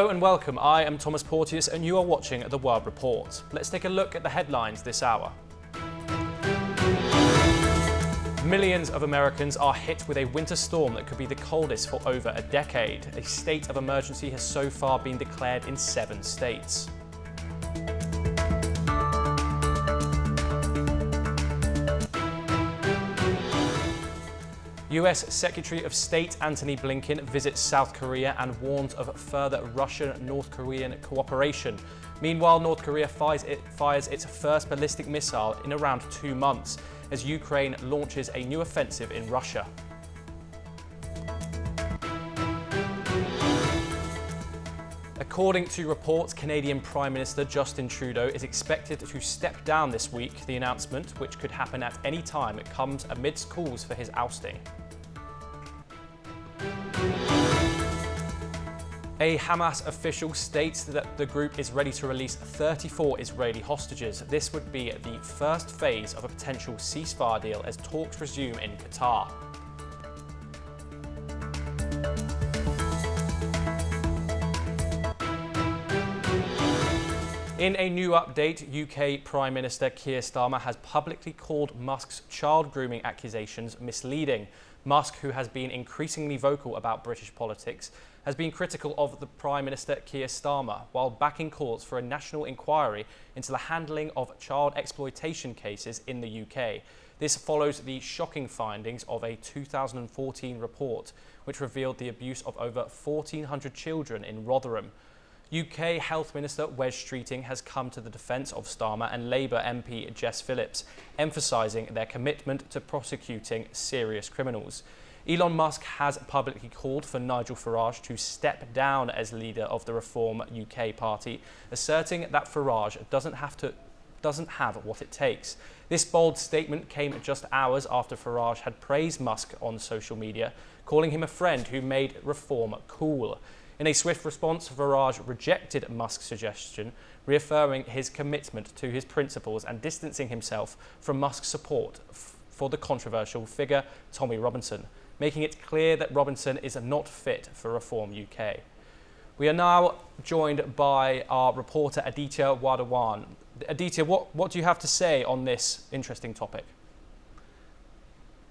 Hello and welcome. I am Thomas Porteus and you are watching The World Report. Let's take a look at the headlines this hour. Millions of Americans are hit with a winter storm that could be the coldest for over a decade. A state of emergency has so far been declared in 7 states. US Secretary of State Antony Blinken visits South Korea and warns of further Russian-North Korean cooperation. Meanwhile, North Korea fires its first ballistic missile in around 2 months as Ukraine launches a new offensive in Russia. According to reports, Canadian Prime Minister Justin Trudeau is expected to step down this week. The announcement, which could happen at any time, comes amidst calls for his ousting. A Hamas official states that the group is ready to release 34 Israeli hostages. This would be the first phase of a potential ceasefire deal as talks resume in Qatar. In a new update, UK Prime Minister Keir Starmer has publicly called Musk's child grooming accusations misleading. Musk, who has been increasingly vocal about British politics, has been critical of the Prime Minister Keir Starmer, while backing calls for a national inquiry into the handling of child exploitation cases in the UK. This follows the shocking findings of a 2014 report, which revealed the abuse of over 1,400 children in Rotherham. UK Health Minister Wes Streeting has come to the defence of Starmer and Labour MP Jess Phillips, emphasising their commitment to prosecuting serious criminals. Elon Musk has publicly called for Nigel Farage to step down as leader of the Reform UK party, asserting that Farage doesn't have what it takes. This bold statement came just hours after Farage had praised Musk on social media, calling him a friend who made reform cool. In a swift response, Farage rejected Musk's suggestion, reaffirming his commitment to his principles and distancing himself from Musk's support for the controversial figure Tommy Robinson, making it clear that Robinson is not fit for Reform UK. We are now joined by our reporter Aditya Wadawan. Aditya, what do you have to say on this interesting topic?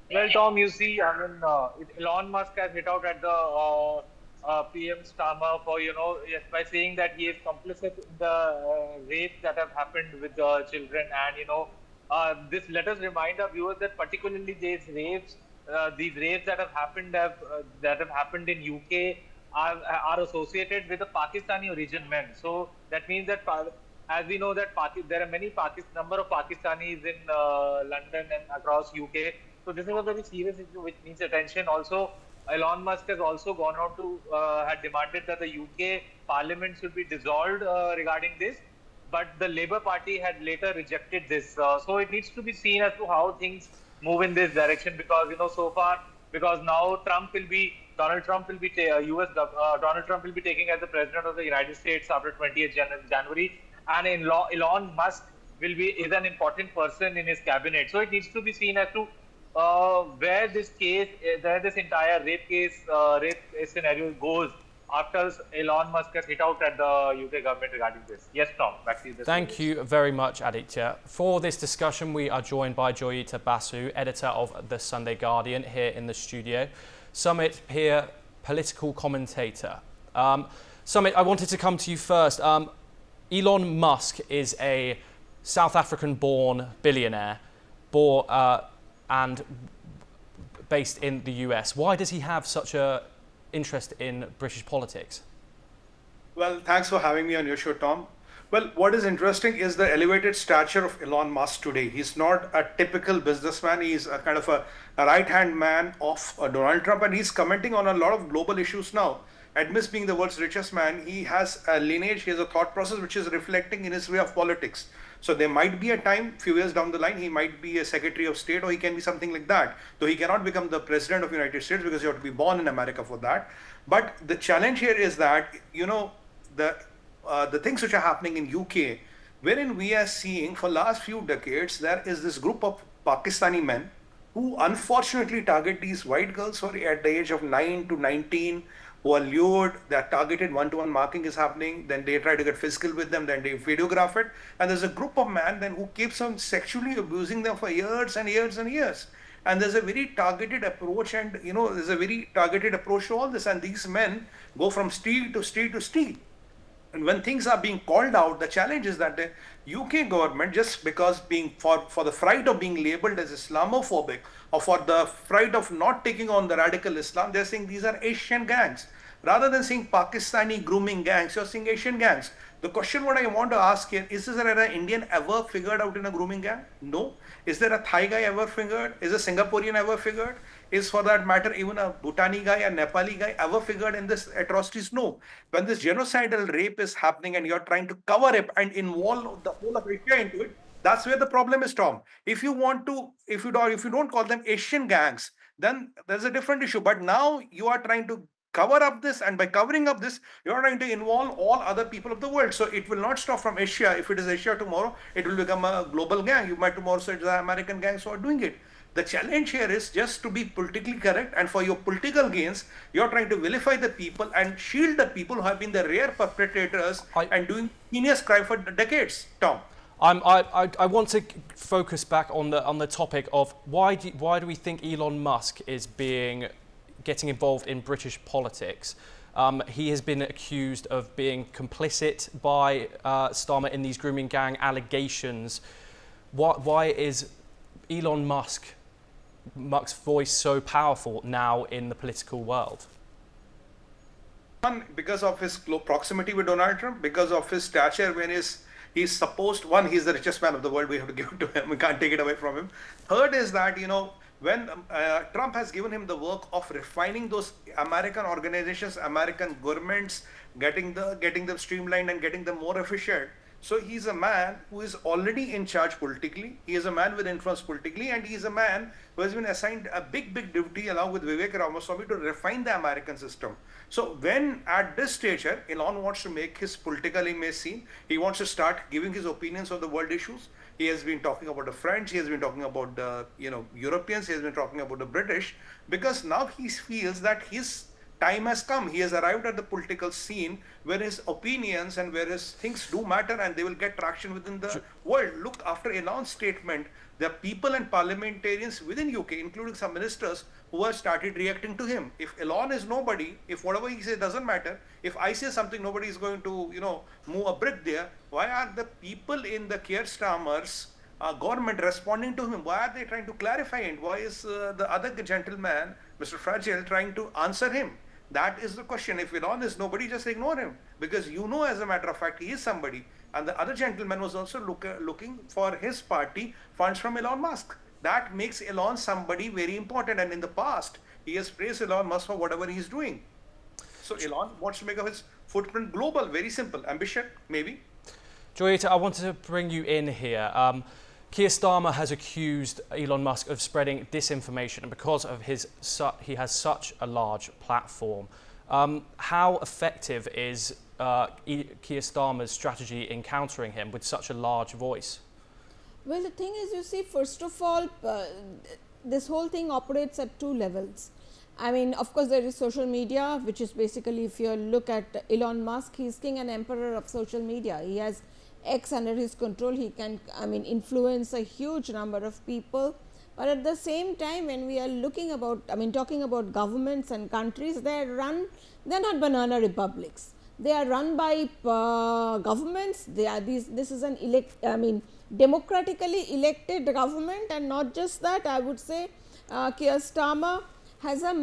Well, Tom, you see, Elon Musk has hit out at the PM Starmer for, by saying that he is complicit in the rapes that have happened with the children. And, this let us remind our viewers that particularly these rapes that have happened in UK are associated with the Pakistani origin men. So that means that, as we know, that there are many number of Pakistanis in London and across UK. So this is a very serious issue which needs attention. Also, Elon Musk has also gone out to had demanded that the UK Parliament should be dissolved regarding this, but the Labour Party had later rejected this. So it needs to be seen as to how things move in this direction, because so far, because now Donald Trump will be taking as the president of the United States after 20th January, and Elon Musk is an important person in his cabinet. So it needs to be seen as to where this entire rape scenario goes after Elon Musk has hit out at the UK government regarding this. Yes, Tom, back to you. Thank you very much, Aditya. For this discussion, we are joined by Joyita Basu, editor of The Sunday Guardian, here in the studio. Sumit Peer, political commentator. Sumit, I wanted to come to you first. Elon Musk is a South African-born billionaire, and based in the US. Why does he have such an interest in British politics? Well, thanks for having me on your show, Tom. Well, what is interesting is the elevated stature of Elon Musk today. He's not a typical businessman. He's a kind of a right-hand man of Donald Trump, and he's commenting on a lot of global issues now. Amidst being the world's richest man, he has a lineage, he has a thought process which is reflecting in his way of politics. So there might be a time, few years down the line, he might be a Secretary of State, or he can be something like that. Though he cannot become the President of the United States because you have to be born in America for that. But the challenge here is that, the things which are happening in UK, wherein we are seeing for last few decades, there is this group of Pakistani men who unfortunately target these white girls who are at the age of 9 to 19, who are lured, they're targeted, one-to-one marking is happening, then they try to get physical with them, then they videograph it. And there's a group of men then who keeps on sexually abusing them for years and years and years. And there's a very targeted approach, and there's a very targeted approach to all this. And these men go from street to street to street. And when things are being called out, the challenge is that the UK government, just because being for the fright of being labeled as Islamophobic, or for the fright of not taking on the radical Islam, they're saying these are Asian gangs. Rather than saying Pakistani grooming gangs, you're saying Asian gangs. The question what I want to ask here, is there an Indian ever figured out in a grooming gang? No. Is there a Thai guy ever figured? Is a Singaporean ever figured? Is, for that matter, even a Bhutani guy, a Nepali guy ever figured in this atrocities? No. When this genocidal rape is happening and you're trying to cover it and involve the whole of Asia into it, that's where the problem is, Tom. If you don't call them Asian gangs, then there's a different issue. But now you are trying to cover up this, and by covering up this, you're trying to involve all other people of the world. So it will not stop from Asia. If it is Asia tomorrow, it will become a global gang. You might tomorrow say it's the American gangs who are doing it. The challenge here is just to be politically correct, and for your political gains, you're trying to vilify the people and shield the people who have been the rare perpetrators and doing heinous crime for decades, Tom. I want to focus back on the topic of why do we think Elon Musk is getting involved in British politics? He has been accused of being complicit by Starmer in these grooming gang allegations. Why is Elon Musk's voice so powerful now in the political world? One, because of his proximity with Donald Trump, because of his stature when he's supposed, one, he's the richest man of the world, we have to give it to him, we can't take it away from him. Third is that, when Trump has given him the work of refining those American organizations, American governments, getting them streamlined and getting them more efficient. So he's a man who is already in charge politically. He is a man with influence politically, and he is a man who has been assigned a big duty along with Vivek Ramaswamy to refine the American system. So when at this stage, Elon wants to make his political image seen, he wants to start giving his opinions on the world issues. He has been talking about the French, he has been talking about the Europeans, he has been talking about the British, because now he feels that his time has come. He has arrived at the political scene where his opinions and where his things do matter, and they will get traction within the world. Look, after Elon's statement, there are people and parliamentarians within UK, including some ministers, who have started reacting to him. If Elon is nobody, if whatever he says doesn't matter, if I say something, nobody is going to, move a brick there. Why are the people in the Keir Starmer's government responding to him? Why are they trying to clarify it? Why is the other gentleman, Mr. Fragile, trying to answer him? That is the question. If Elon is nobody, just ignore him, because as a matter of fact, he is somebody. And the other gentleman was also looking for his party funds from Elon Musk. That makes Elon somebody very important. And in the past, he has praised Elon Musk for whatever he is doing. So Elon wants to make his footprint global. Very simple. Ambition, maybe. Joyita, I wanted to bring you in here. Keir Starmer has accused Elon Musk of spreading disinformation, and because of he has such a large platform. How effective is Keir Starmer's strategy in countering him with such a large voice? Well, the thing is, you see, first of all, this whole thing operates at two levels. I mean, of course, there is social media, which is basically, if you look at Elon Musk, he's king and emperor of social media. He has X under his control. He can, influence a huge number of people. But at the same time, when we are talking about governments and countries, they're not banana republics. They are run by governments. This is an democratically elected government, and not just that. I would say Keir Starmer has a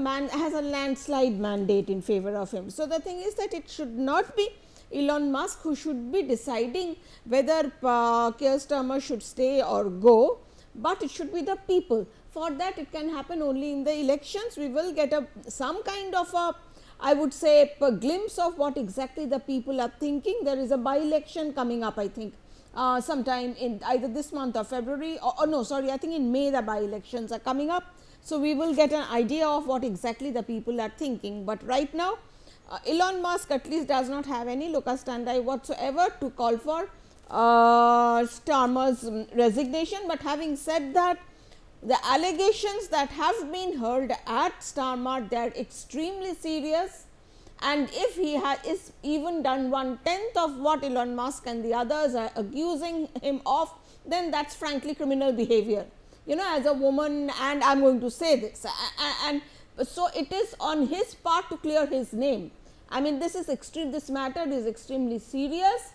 landslide mandate in favor of him. So the thing is that it should not be Elon Musk who should be deciding whether Keir Starmer should stay or go, but it should be the people. For that, it can happen only in the elections. We will get some kind of a glimpse of what exactly the people are thinking. There is a by-election coming up, I think, sometime in either this month or February, I think in May the by-elections are coming up. So we will get an idea of what exactly the people are thinking. But right now, Elon Musk at least does not have any locus standi whatsoever to call for Starmer's resignation. But having said that, the allegations that have been heard at Starmer, they are extremely serious. And if he is even done 1/10 of what Elon Musk and the others are accusing him of, then that's frankly criminal behavior. You know, as a woman, and I'm going to say this, and so it is on his part to clear his name. I mean, this matter is extremely serious,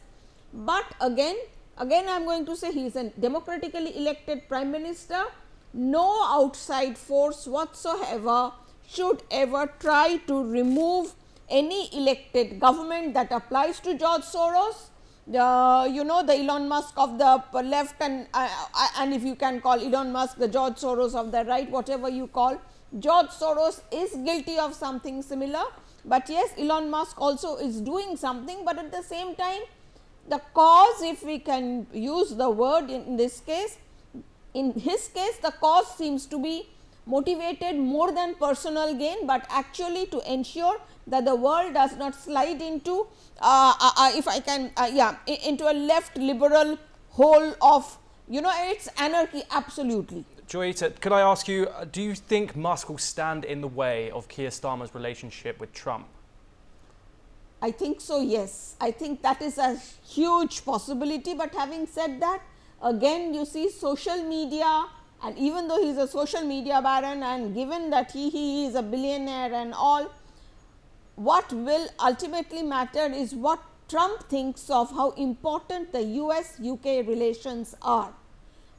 but again I'm going to say he is a democratically elected prime minister. No outside force whatsoever should ever try to remove any elected government that applies to George Soros. You know, the Elon Musk of the left, and if you can call Elon Musk the George Soros of the right, whatever you call, George Soros is guilty of something similar. But yes, Elon Musk also is doing something, but at the same time, the cause, if we can use the word in this case, in his case, the cause seems to be motivated more than personal gain, but actually to ensure that the world does not slide into, if I can, into a left liberal hole of, you know, it's anarchy, absolutely. Joyita, could I ask you, do you think Musk will stand in the way of Keir Starmer's relationship with Trump? I think so, yes. I think that is a huge possibility, but having said that, again you see social media, and even though he is a social media baron, and given that he is a billionaire and all, what will ultimately matter is what Trump thinks of how important the US-UK relations are.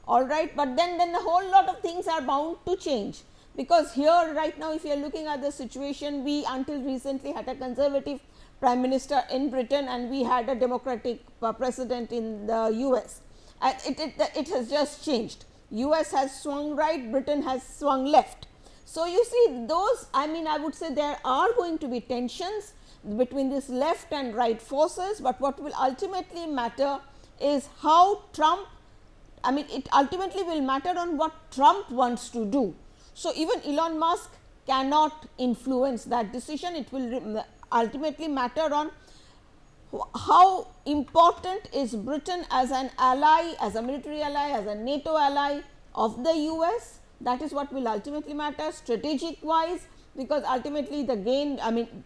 All right, but then a whole lot of things are bound to change, because here right now, if you are looking at the situation, we until recently had a conservative prime minister in Britain, and we had a democratic president in the US. It has just changed. US has swung right, Britain has swung left. So you see those, I mean, I would say there are going to be tensions between this left and right forces, but what will ultimately matter is how Trump, I mean, it ultimately will matter on what Trump wants to do. So even Elon Musk cannot influence that decision. It will ultimately matter on how important is Britain as an ally, as a military ally, as a NATO ally of the US. That is what will ultimately matter strategic wise, because ultimately the gain, I mean,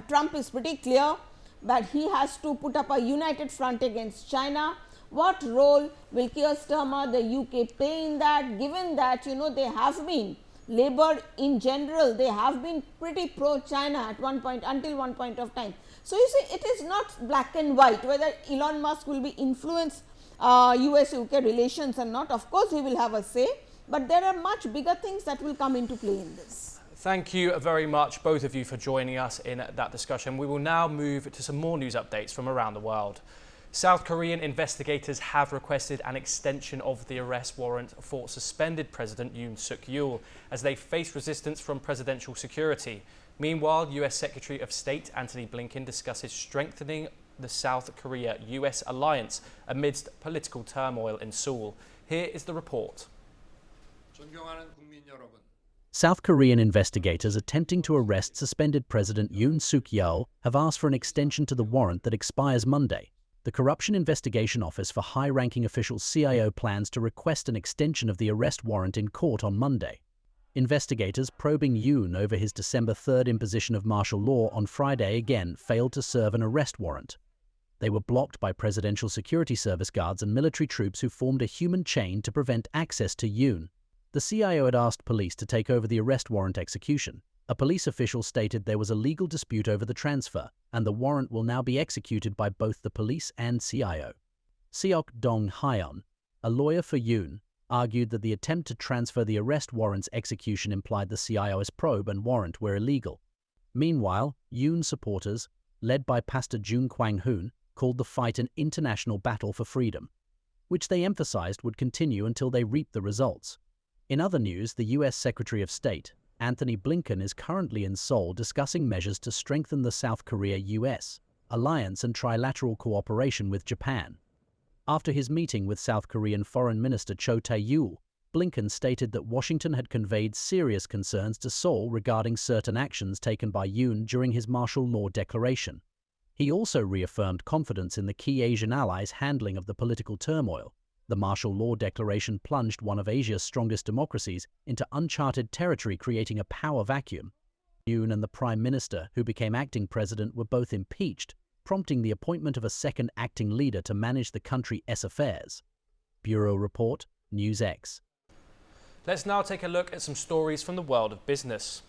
Trump is pretty clear that he has to put up a united front against China. What role will Keir Starmer, the UK, play in that, given that, you know, they have been, Labour in general, they have been pretty pro-China at one point, until one point of time. So you see, it is not black and white whether Elon Musk will be influence US-UK relations or not. Of course, he will have a say, but there are much bigger things that will come into play in this. Thank you very much, both of you, for joining us in that discussion. We will now move to some more news updates from around the world. South Korean investigators have requested an extension of the arrest warrant for suspended President Yoon Suk-yeol as they face resistance from presidential security. Meanwhile, US Secretary of State Antony Blinken discusses strengthening the South Korea-US alliance amidst political turmoil in Seoul. Here is the report. South Korean investigators attempting to arrest suspended President Yoon Suk-yeol have asked for an extension to the warrant that expires Monday. The Corruption Investigation Office for high-ranking officials CIO plans to request an extension of the arrest warrant in court on Monday. Investigators probing Yoon over his December 3rd imposition of martial law on Friday again failed to serve an arrest warrant. They were blocked by Presidential Security Service guards and military troops who formed a human chain to prevent access to Yoon. The CIO had asked police to take over the arrest warrant execution. A police official stated there was a legal dispute over the transfer, and the warrant will now be executed by both the police and CIO. Seok Dong-hyun, a lawyer for Yoon, argued that the attempt to transfer the arrest warrant's execution implied the CIO's probe and warrant were illegal. Meanwhile, Yoon supporters, led by Pastor Jun Kwang-hoon, called the fight an international battle for freedom, which they emphasized would continue until they reaped the results. In other news, the US Secretary of State, Antony Blinken, is currently in Seoul discussing measures to strengthen the South Korea-US alliance and trilateral cooperation with Japan. After his meeting with South Korean Foreign Minister Cho Tae-yul, Blinken stated that Washington had conveyed serious concerns to Seoul regarding certain actions taken by Yoon during his martial law declaration. He also reaffirmed confidence in the key Asian allies' handling of the political turmoil. The martial law declaration plunged one of Asia's strongest democracies into uncharted territory, creating a power vacuum. Yoon and the Prime Minister, who became acting president, were both impeached, prompting the appointment of a second acting leader to manage the country's affairs. Bureau Report, NewsX. Let's now take a look at some stories from the world of business.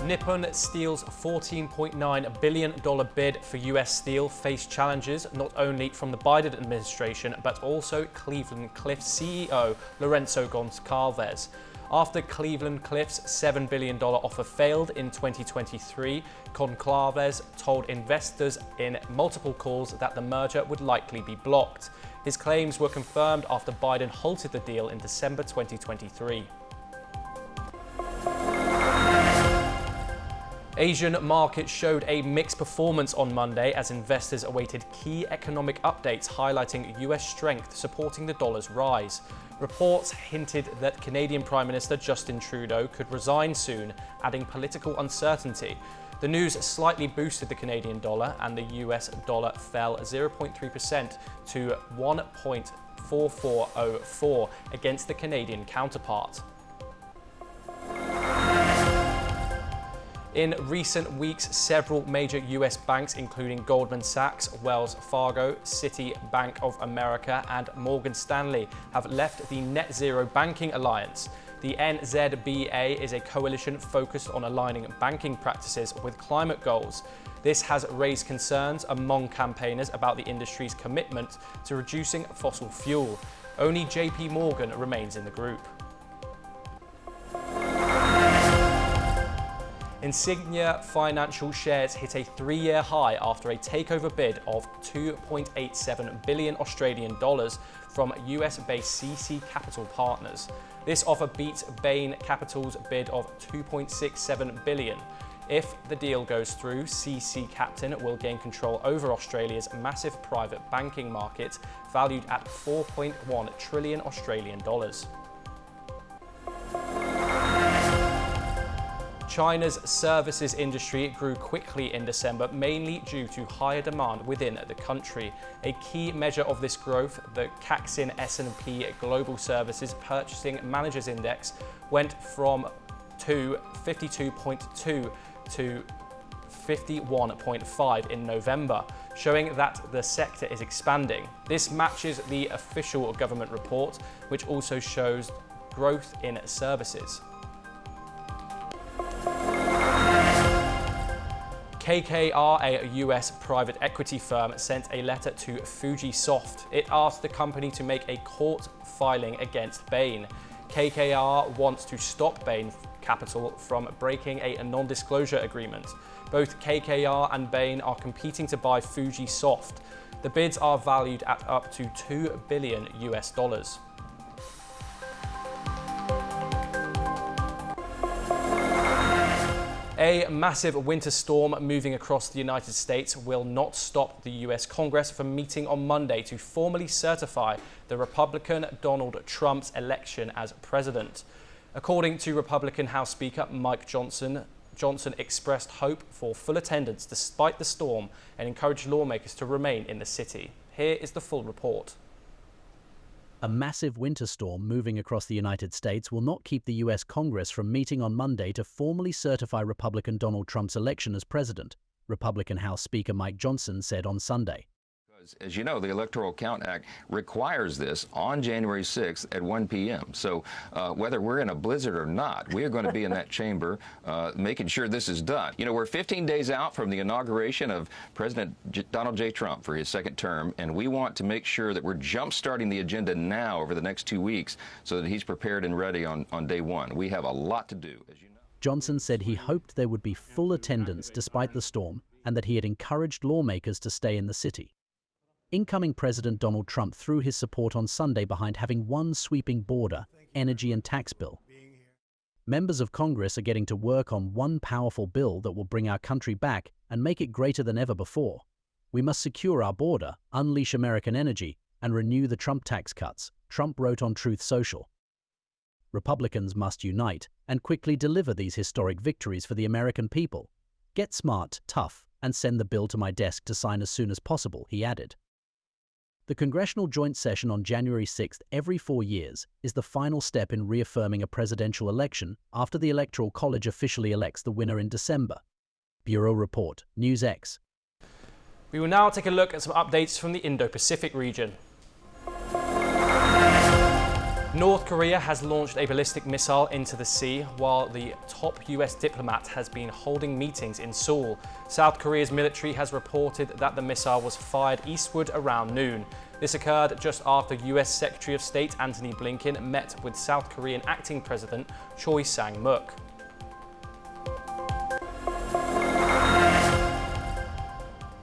Nippon Steel's $14.9 billion bid for US Steel faced challenges not only from the Biden administration but also Cleveland-Cliffs CEO Lourenco Goncalves. After Cleveland-Cliffs' $7 billion offer failed in 2023, Goncalves told investors in multiple calls that the merger would likely be blocked. His claims were confirmed after Biden halted the deal in December 2023. Asian markets showed a mixed performance on Monday as investors awaited key economic updates highlighting US strength supporting the dollar's rise. Reports hinted that Canadian Prime Minister Justin Trudeau could resign soon, adding political uncertainty. The news slightly boosted the Canadian dollar, and the US dollar fell 0.3% to 1.4404 against the Canadian counterpart. In recent weeks, several major US banks, including Goldman Sachs, Wells Fargo, Citi, Bank of America, and Morgan Stanley, have left the Net Zero Banking Alliance. The NZBA is a coalition focused on aligning banking practices with climate goals. This has raised concerns among campaigners about the industry's commitment to reducing fossil fuel. Only JP Morgan remains in the group. Insignia Financial shares hit a 3-year high after a takeover bid of 2.87 billion Australian dollars from US-based CC Capital Partners. This offer beats Bain Capital's bid of 2.67 billion. If the deal goes through, CC Capital will gain control over Australia's massive private banking market, valued at 4.1 trillion Australian dollars. China's services industry grew quickly in December, mainly due to higher demand within the country. A key measure of this growth, the Caixin S&P Global Services Purchasing Managers Index, went from 52.2 to 51.5 in November, showing that the sector is expanding. This matches the official government report, which also shows growth in services. KKR, a US private equity firm, sent a letter to Fujisoft. It asked the company to make a court filing against Bain. KKR wants to stop Bain Capital from breaking a non-disclosure agreement. Both KKR and Bain are competing to buy Fujisoft. The bids are valued at up to $2 billion US. A massive winter storm moving across the United States will not stop the US Congress from meeting on Monday to formally certify the Republican Donald Trump's election as president. According to Republican House Speaker Mike Johnson, Johnson expressed hope for full attendance despite the storm and encouraged lawmakers to remain in the city. Here is the full report. A massive winter storm moving across the United States will not keep the US Congress from meeting on Monday to formally certify Republican Donald Trump's election as president, Republican House Speaker Mike Johnson said on Sunday. As you know, the Electoral Count Act requires this on January 6th at 1 p.m. So whether we're in a blizzard or not, we are going to be in that chamber making sure this is done. You know, we're 15 days out from the inauguration of President Donald J. Trump for his second term, and we want to make sure that we're jump-starting the agenda now over the next 2 weeks so that he's prepared and ready on day one. We have a lot to do, as you know. Johnson said he hoped there would be full attendance despite the storm and that he had encouraged lawmakers to stay in the city. Incoming President Donald Trump threw his support on Sunday behind having one sweeping border, energy and tax bill. Members of Congress are getting to work on one powerful bill that will bring our country back and make it greater than ever before. We must secure our border, unleash American energy, and renew the Trump tax cuts, Trump wrote on Truth Social. Republicans must unite and quickly deliver these historic victories for the American people. Get smart, tough, and send the bill to my desk to sign as soon as possible, he added. The congressional joint session on January 6th every 4 years is the final step in reaffirming a presidential election after the Electoral College officially elects the winner in December. Bureau Report, NewsX. We will now take a look at some updates from the Indo-Pacific region. North Korea has launched a ballistic missile into the sea while the top US diplomat has been holding meetings in Seoul. South Korea's military has reported that the missile was fired eastward around noon. This occurred just after US Secretary of State Antony Blinken met with South Korean acting president Choi Sang-mook.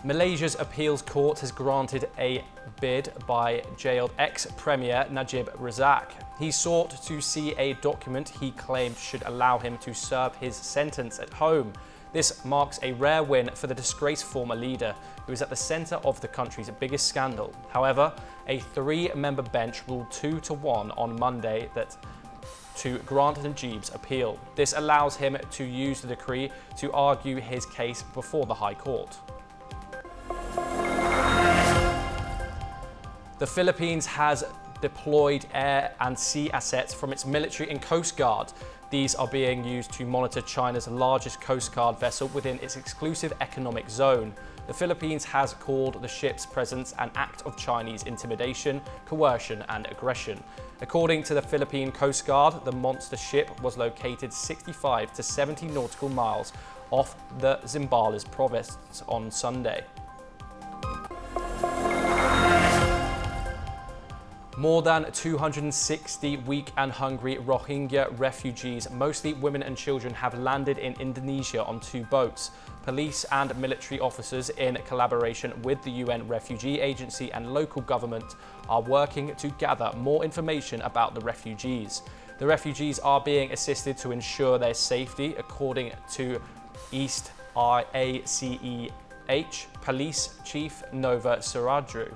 Malaysia's appeals court has granted a bid by jailed ex-premier Najib Razak. He sought to see a document he claimed should allow him to serve his sentence at home. This marks a rare win for the disgraced former leader, who is at the centre of the country's biggest scandal. However, a 3-member bench ruled 2-1 on Monday to grant Najib's appeal. This allows him to use the decree to argue his case before the High Court. The Philippines has deployed air and sea assets from its military and coast guard. These are being used to monitor China's largest coast guard vessel within its exclusive economic zone. The Philippines has called the ship's presence an act of Chinese intimidation, coercion and aggression. According to the Philippine Coast Guard, the monster ship was located 65 to 70 nautical miles off the Zambales province on Sunday. More than 260 weak and hungry Rohingya refugees, mostly women and children, have landed in Indonesia on 2 boats. Police and military officers, in collaboration with the UN Refugee Agency and local government, are working to gather more information about the refugees. The refugees are being assisted to ensure their safety, according to East IACEH Police Chief Nova Suradru.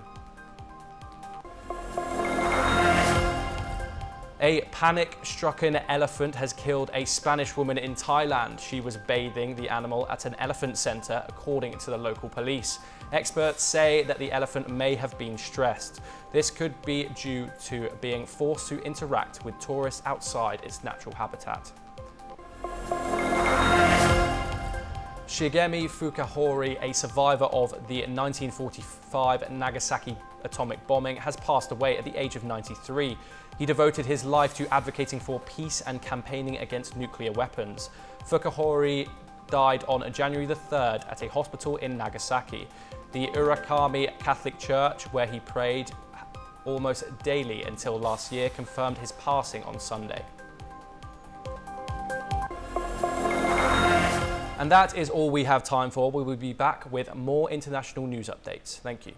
A panic-stricken elephant has killed a Spanish woman in Thailand. She was bathing the animal at an elephant center, according to the local police. Experts say that the elephant may have been stressed. This could be due to being forced to interact with tourists outside its natural habitat. Shigemi Fukuhori, a survivor of the 1945 Nagasaki atomic bombing, has passed away at the age of 93. He devoted his life to advocating for peace and campaigning against nuclear weapons. Fukuhori died on January the 3rd at a hospital in Nagasaki. The Urakami Catholic Church, where he prayed almost daily until last year, confirmed his passing on Sunday. And that is all we have time for. We will be back with more international news updates. Thank you.